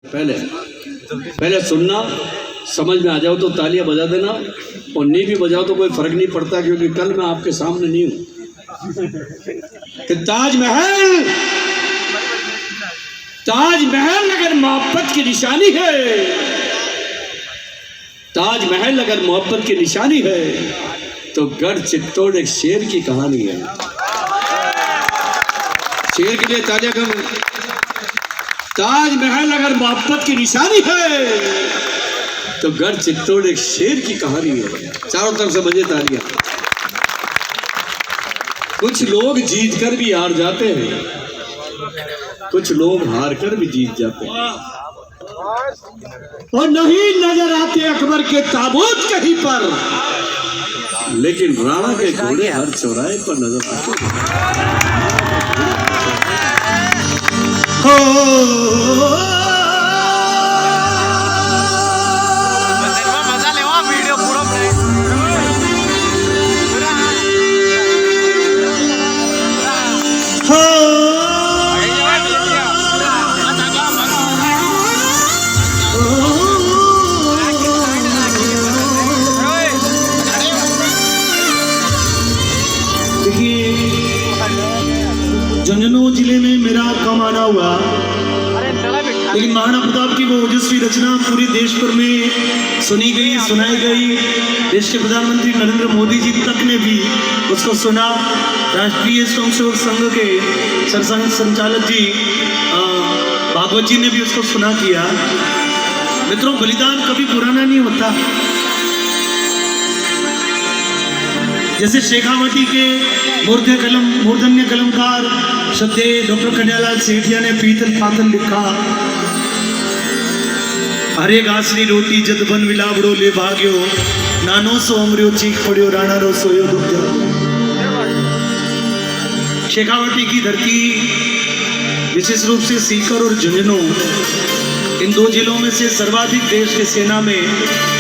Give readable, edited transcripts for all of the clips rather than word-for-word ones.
पहले पहले सुनना, समझ में आ जाओ तो तालियां बजा देना, और नहीं भी बजाओ तो कोई फर्क नहीं पड़ता, क्योंकि कल मैं आपके सामने नहीं हूं। कि ताजमहल अगर मोहब्बत की निशानी है, ताजमहल अगर मोहब्बत की निशानी है, तो गढ़ चित्तौड़ एक शेर की कहानी है। शेर के लिए तालियां करो। ताजमहल अगर मोहब्बत की निशानी है, तो गढ़ चित्तौड़ एक शेर की कहानी है। चारों तरफ से बजे तालियां। कुछ लोग जीत कर भी हार जाते हैं, कुछ लोग हार कर भी जीत जाते हैं, और नहीं नजर आते अकबर के ताबूत कहीं पर, लेकिन राणा के घोड़े हर चौराहे पर नजर आते हो। झुंझुनू जिले में मेरा कम आना हुआ, लेकिन महाराणा प्रताप की वो ओजस्वी रचना पूरे देश भर में सुनी गई, सुनाई गई। देश के प्रधानमंत्री नरेंद्र मोदी जी तक ने भी उसको सुना। राष्ट्रीय स्वयंसेवक संघ के सरसंघ संचालक जी भागवत जी ने भी उसको सुना किया। मित्रों, बलिदान कभी पुराना नहीं होता। जैसे शेखावटी के मूर्धन्य कलमकार श्रद्धेय डॉक्टर कन्हैयालाल सेठिया ने पीतल पातल लिखा, हरे घासनी रोटी जद बन विलावड़ो ले भाग्यो, नानो सो अमरियो चीख पड़ियो, राणा रो सोयो दुख जाग्यो। शेखावटी की धरती, विशेष रूप से सीकर और झुंझुनू, इन दो जिलों में से सर्वाधिक देश की सेना में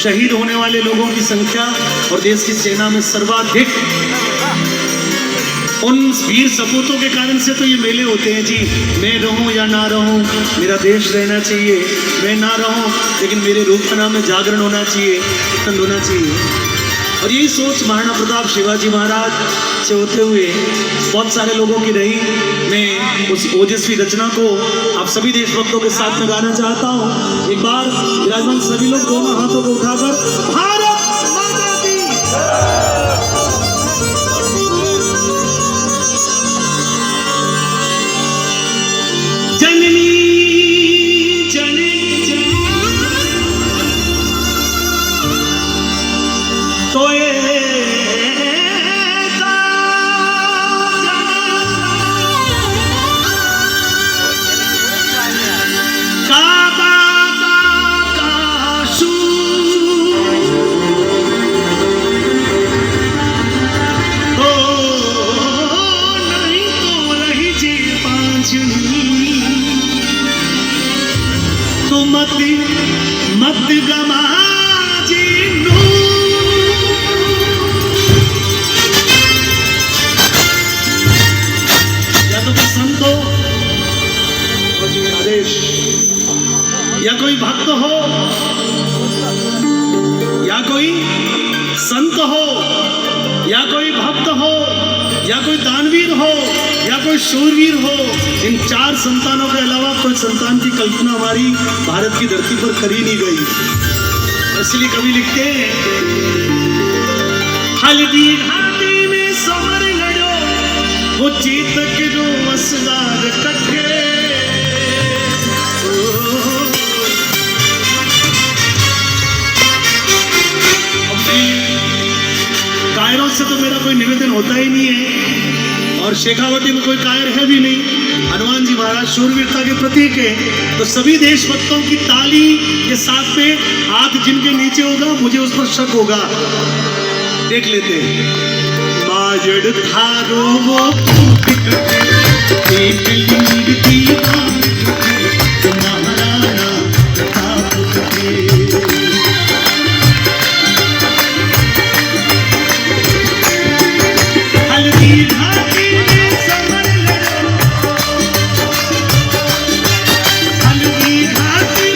शहीद होने वाले लोगों की संख्या, और देश की सेना में सर्वाधिक उन वीर सपूतों के कारण से तो ये मेले होते हैं जी। मैं रहूं या ना रहूं, मेरा देश रहना चाहिए, मैं ना रहूं लेकिन मेरे रूपना में जागरण होना चाहिए, ठंड होना चाहिए। और यही सोच महाराणा प्रताप शिवाजी महाराज से होते हुए बहुत सारे लोगों की रही। मैं उस ओजस्वी रचना को आप सभी देशभक्तों के साथ में गाना चाहता हूँ। एक बार विराजमान सभी लोग दोनों हाथों को उठाकर भारत माता की मत गमा जीनू, या तो कोई संत हो आदेश, या कोई भक्त हो, या कोई संत हो, या कोई भक्त हो, या कोई दानवीर हो, या कोई शूरवीर हो। इन चार संतानों के अलावा कोई संतान की कल्पना हमारी भारत की धरती पर करी नहीं गई। इसलिए कवि लिखते हैं, हल्दी घाटी में समर लड़ो, वो चेतक जो असदार कट्ठे। कायरों से तो मेरा कोई निवेदन होता ही नहीं है, और शेखावटी में कोई कायर है भी नहीं। हनुमान जी महाराज शूरवीरता के प्रतीक है, तो सभी देशभक्तों की ताली के साथ में हाथ जिनके नीचे होगा, मुझे उस पर शक होगा। देख लेते हैं। माजड़ थारो वो एक लीड की महाराणा प्रताप के, हल्दी घाटी में समर लड़ो, हल्दी घाटी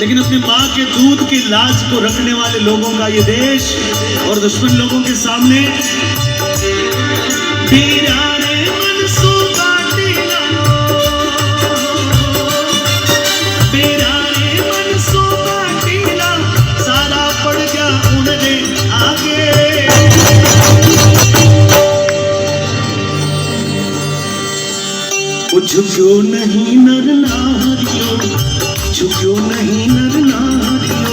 लेकिन अपनी माँ के दूध की लाज को रखने वाले लोगों का ये देश और दुश्मन लोगों के सामने सारा पड़ गया उन्हें आगे। झुक्यो नहीं नर नारियो, झुक्यो नहीं नर नारियो,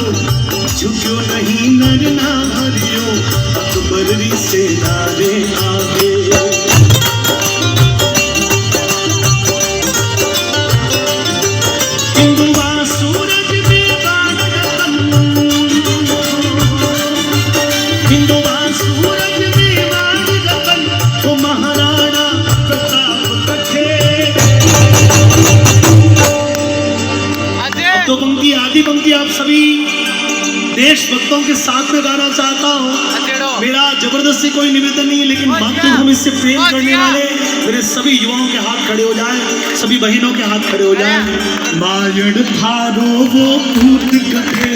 झुक्यो नहीं नर नारियो, अकबर से नारे आगे। हिंदुआ सूरज में बाण रतन, हिंदुआ सूरज में बाण रतन, वो महाराणा प्रताप कथे। दो पंक्ति आधी पंक्ति आप सभी देशभक्तों के साथ में गाना चाहता हूँ। मेरा जबरदस्ती कोई निवेदन नहीं है, लेकिन मातृभूमि से प्रेम करने वाले मेरे सभी युवाओं के हाथ खड़े हो जाएं, सभी बहनों के हाथ खड़े हो जाएं। मायड़ थारो वो पूत कथे,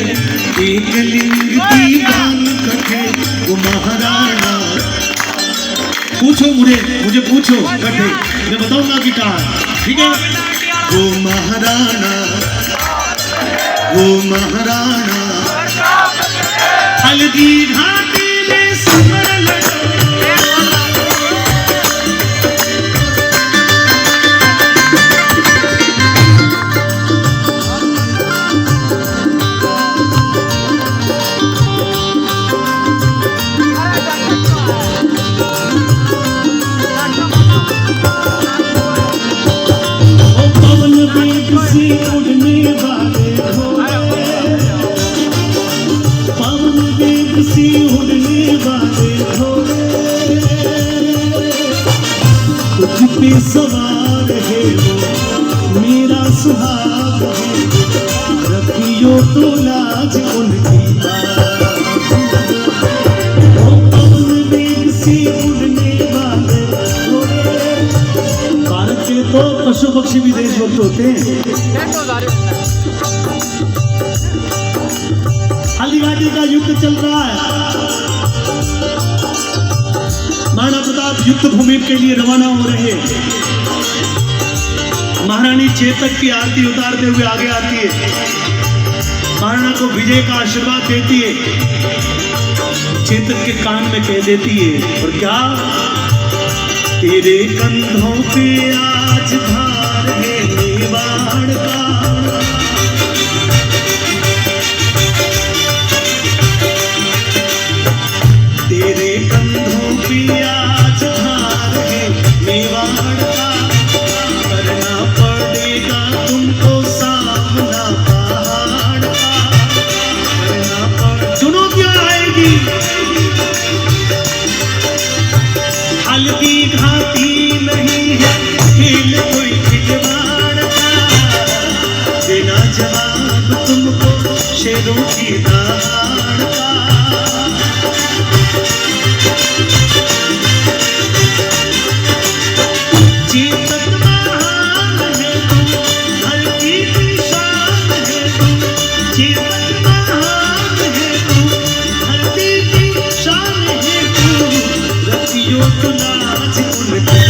एक लिंग दीवान कथे, वो महाराणा। पूछो मुझे पूछो कथे, मैं बताऊंगा कि कहा, ठीक है। वो महाराणा, वो महाराणा, हल्दी घाटी में समर लड़ो। पवन वेग से उड़ने वाले घोड़े, पवन वेग से उड़ने वाले घोड़े, तुझ पे सवार है वो मेरा सुहाग है, रखियो तो लाज उनकी बात। पवन वेग से उड़ने वाले घोड़े, भारत के तो पशु पक्षी भी देशभक्त होते हैं। हल्दीघाटी का युद्ध चल रहा है, महाराणा प्रताप युद्ध भूमि के लिए रवाना हो रहे हैं। महारानी चेतक की आरती उतारते हुए आगे आती है, महाराणा को विजय का आशीर्वाद देती है, चेतक के कान में कह देती है, और क्या, तेरे कंधों पे आज भार है मेवाड़ का, तेरे कंधों पे आज भार है मेवाड़ का, करना पड़ेगा तुमको सामना पहाड़ का, करना पड़ चुनौतियां आएगी। हल्दी घाटी नहीं है खेल कोई खिलवाड़ का, देना जवाब तुमको शेरों की दहाड़ का। चेतक महान है तुम, हल्दी की शान है तुम, चेतक महान है तुम, हल्दी की शान है तुम, रखियो तो लाज उनकी।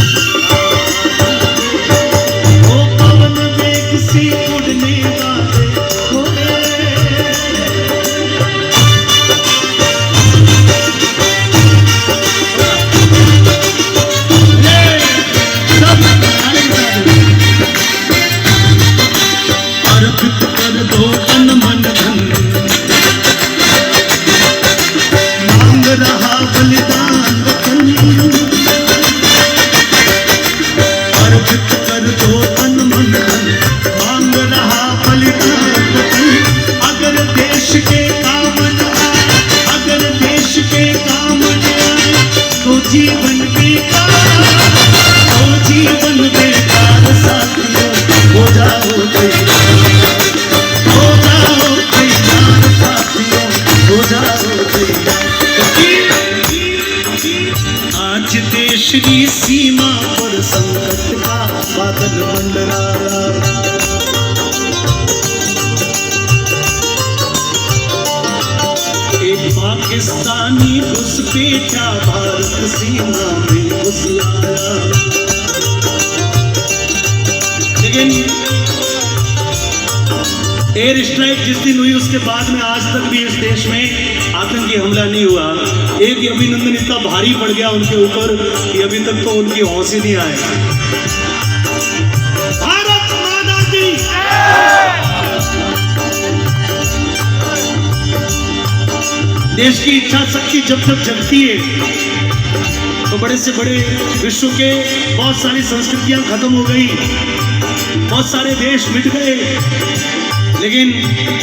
वो पवन वेग से उड़ने वाले घोड़े, अर्पित कर दो तन मन धन, मांग रहा बलिदान वतन, अर्पित कर दो तन मन धन, मांग रहा बलिदान वतन। अगर देश के काम न आए, अगर देश के काम न आए, तो जीवन बेकार, तो जीवन बेकार। साथियों हो जाओ तैयार, हो जाओ तैयार, साथियों हो जाओ तैयार। आज देश की सीमा पर संकट का बादल मंडराया, क्या भारत सीमा में घुस आया। लेकिन एयर स्ट्राइक जिस दिन हुई उसके बाद में आज तक भी इस देश में आतंकी हमला नहीं हुआ। एक अभिनंदन इतना भारी पड़ गया उनके ऊपर कि अभी तक तो उनकी होश ही नहीं आए। भारत माता की देश की इच्छा शक्ति जब तक जगती है तो बड़े से बड़े विश्व के बहुत सारी संस्कृतियां खत्म हो गई, बहुत सारे देश मिट गए। लेकिन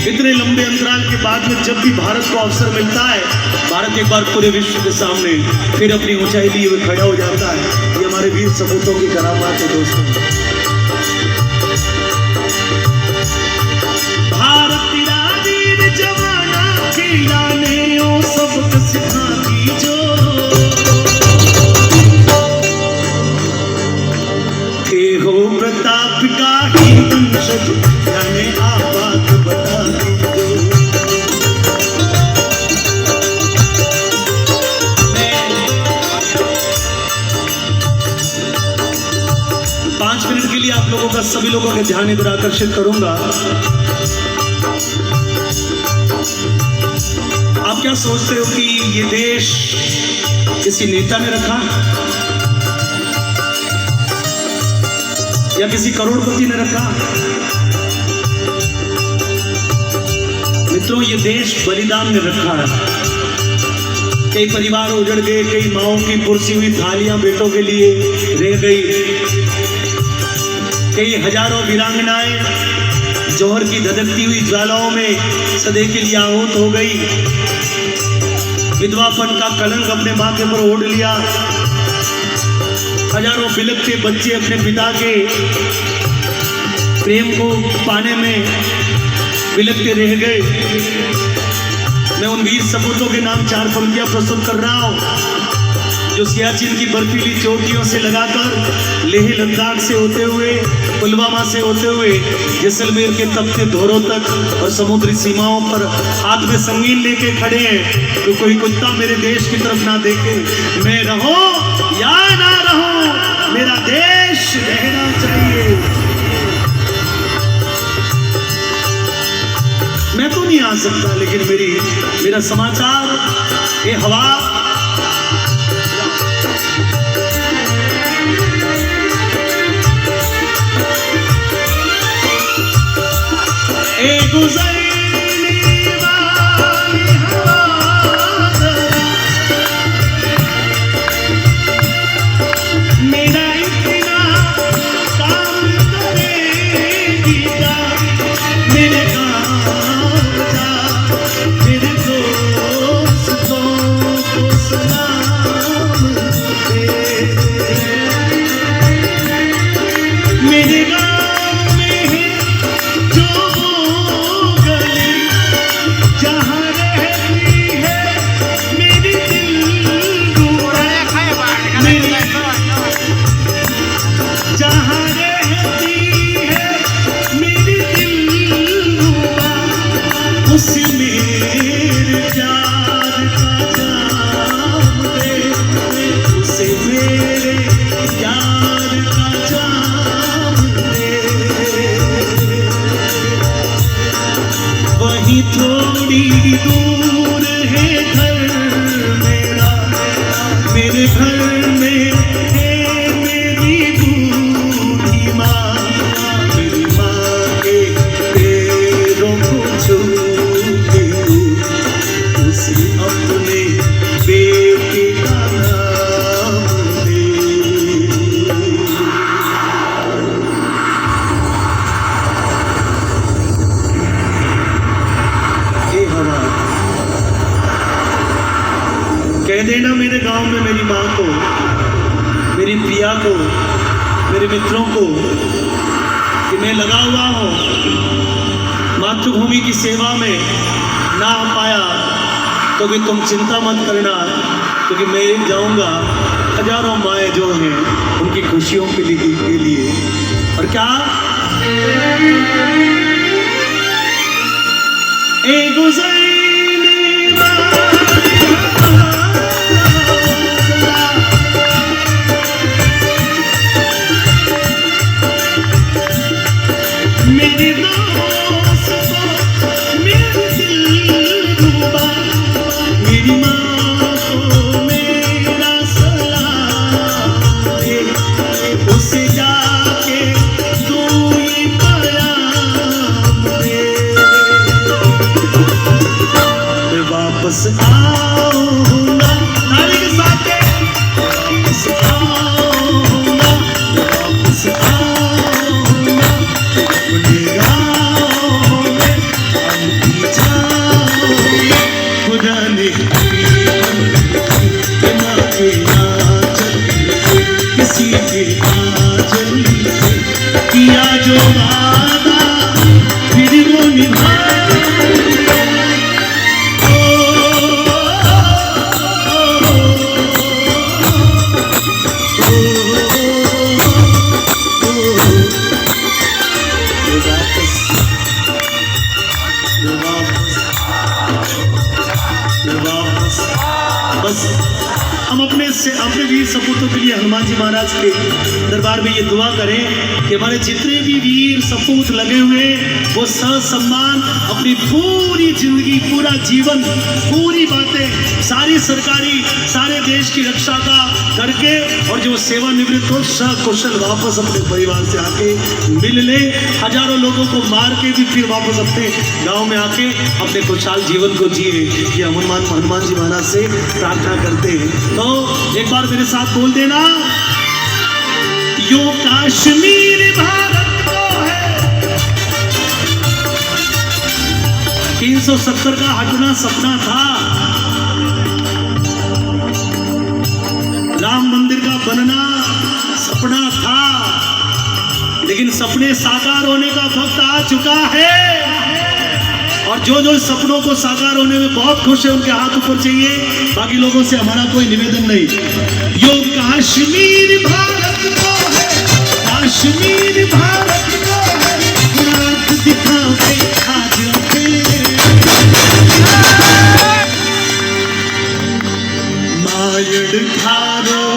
इतने लंबे अंतराल के बाद में जब भी भारत को अवसर मिलता है, भारत एक बार पूरे विश्व के सामने फिर अपनी ऊंचाई लिए हुए खड़ा हो जाता है। ये हमारे वीर सपूतों की करामात है दोस्तों। भारत तेरा वीर जवाना खिलाने ओ सबक सिखाती जो थे हो प्रताप का ही वंशज जाने आबाद बता दो। 5 मिनट के लिए आप लोगों का सभी लोगों के ध्यान इधर आकर्षित करूंगा। आप क्या सोचते हो कि ये देश किसी नेता ने रखा या किसी करोड़पति ने रखा? मित्रों, ये देश बलिदान ने रखा है। कई परिवार उजड़ गए, कई माओं की पुरसी हुई थालियां बेटों के लिए रह गई, कई हजारों वीरांगनाएं जौहर की धधकती हुई ज्वालाओं में सदै के लिए आहूत हो गई। विधवापन का कलंक अपने माथे पर ओढ़ लिया। हजारों बिलखते बच्चे अपने पिता के प्रेम को पाने में बिलखते रह गए। मैं उन वीर सपूतों के नाम 4 पंक्तियां प्रस्तुत कर रहा हूं जो सियाचिन की बर्फीली चोटियों से लगाकर लेह लद्दाख से होते हुए, पुलवामा से होते हुए जैसलमेर के तपते धोरों तक और समुद्री सीमाओं पर हाथ में संगीन लेके खड़े हैं तो कोई कुत्ता मेरे देश की तरफ ना देखे। मैं रहूं या ना रहूं, मेरा देश रहना चाहिए। मैं तो नहीं आ सकता, लेकिन मेरा समाचार, ये हवा गुजरने वाली हवा मेरा इतना काम करेगी क्या? मेरे गाँव जा, मेरे दोस्तों को सलाम दे। मेरे गाँव में है जो थोड़ी दूर है घर मेरा, मेरे घर में है मेरी बूढ़ी माँ। मेरी माँ के पैरों को छूती हूँ, उसे अपने बेटे का नाम दे। कह देना मेरे गांव में मेरी माँ को, मेरी प्रिया को, मेरे मित्रों को कि मैं लगा हुआ हूँ मातृभूमि की सेवा में। ना आ पाया तो भी तुम चिंता मत करना, क्योंकि मैं जाऊँगा हजारों माएँ जो हैं उनकी खुशियों के लिए। और क्या ए गुजरने वाली वापस आऊंगा, नारी के साथ वापस आऊंगा, वापस आऊंगा, अपने गाँव में हम जाऊंगे। खुदा ने माँ के आंचल से, किसी के आंचल से किया जो वादा फिर वो निभाऊंगा। बस हम अपने वीर सपूतों के लिए हनुमान जी महाराज के दरबार में ये दुआ करें कि हमारे जितने भी वीर सपूत लगे हुए वो सम्मान अपनी पूरी जिंदगी, पूरा जीवन, पूरी बातें, सारी सरकारी, सारे देश की रक्षा का करके और जो सेवानिवृत्त हो सकुशल वापस अपने परिवार से आके मिल ले। हजारों लोगों को मार के भी फिर वापस अपने गांव में आके अपने खुशहाल जीवन को जिए। ये हनुमान जी महाराज से प्रार्थना करते हैं। तो एक बार मेरे साथ बोल देना, यो कश्मीर भारत को है। 370 का हटना सपना था, राम मंदिर का बनना सपना था, लेकिन सपने साकार होने का वक्त आ चुका है। और जो सपनों को साकार होने में बहुत खुश है उनके हाथ ऊपर चाहिए, बाकी लोगों से हमारा कोई निवेदन नहीं। यो कश्मीर भारत को है, कश्मीर भारत को है, रात दिखावे आज मायड़ खारो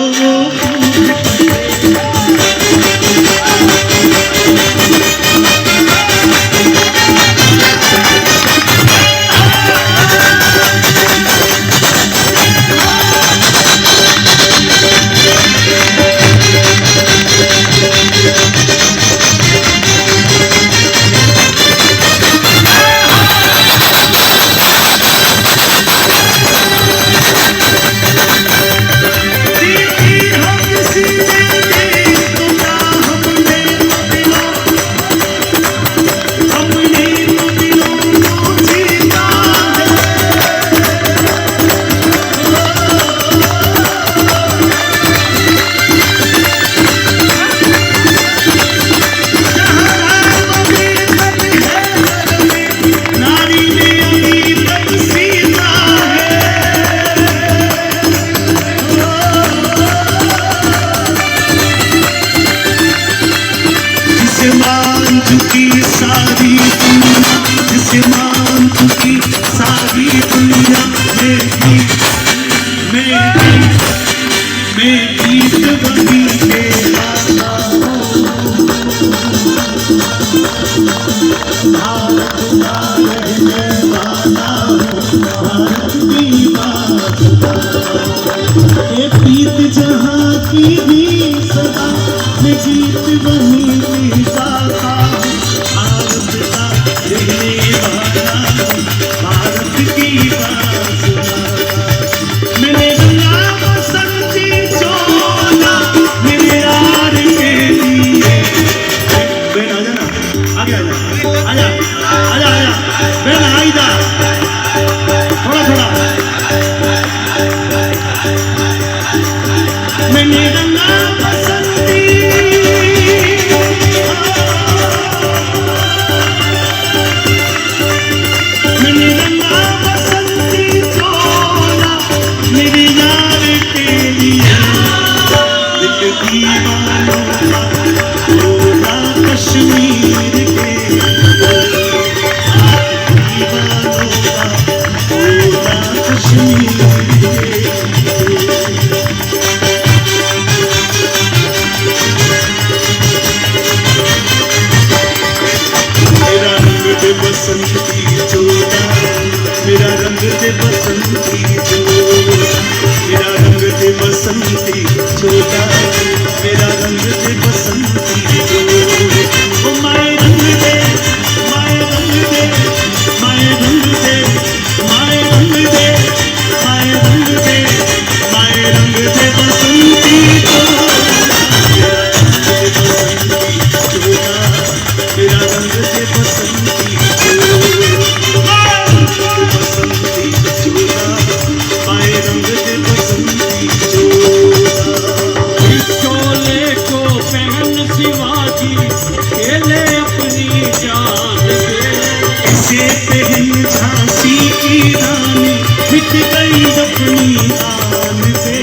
से पहन झांसी की रानी मिट गई अपनी आन से।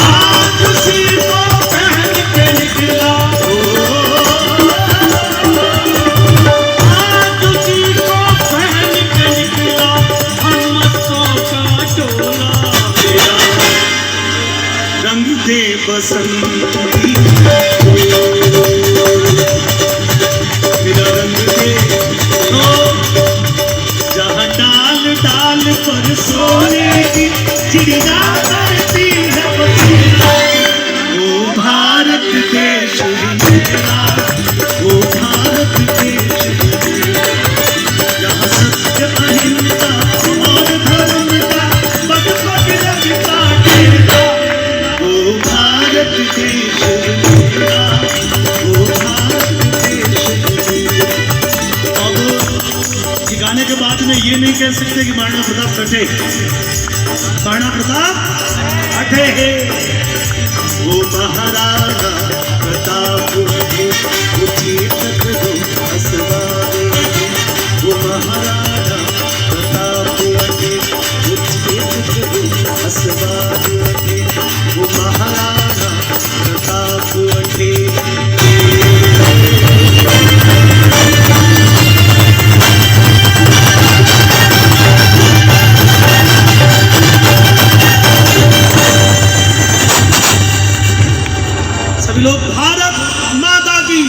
आज उसी को पहन के निकला आज उसी को पहन के निकला हम मस्तों का टोला। तेरा रंग दे बसंती मेरा रंग दे जहाँ डाल डाल पर सोने की चिड़िया करती है बसेरा। वो भारत देश है मेरा वो भारत देश है मेरा। जहाँ सत्य अहिंसा और धर्म का पग पग लगता टेका। वो भारत देश है मेरा वो भारत देश है मेरा। अब ये गाने के बाद में ये नहीं कह सकते कि महाराणा प्रताप कटे। महाराणा प्रताप अठे है वो महाराणा प्रताप अठे वो चेतक दो असवार अठे। वो महाराणा प्रताप अठे वो चेतक दो असवार अठे। वो महाराणा प्रताप अठे। सभी लोग भारत माता की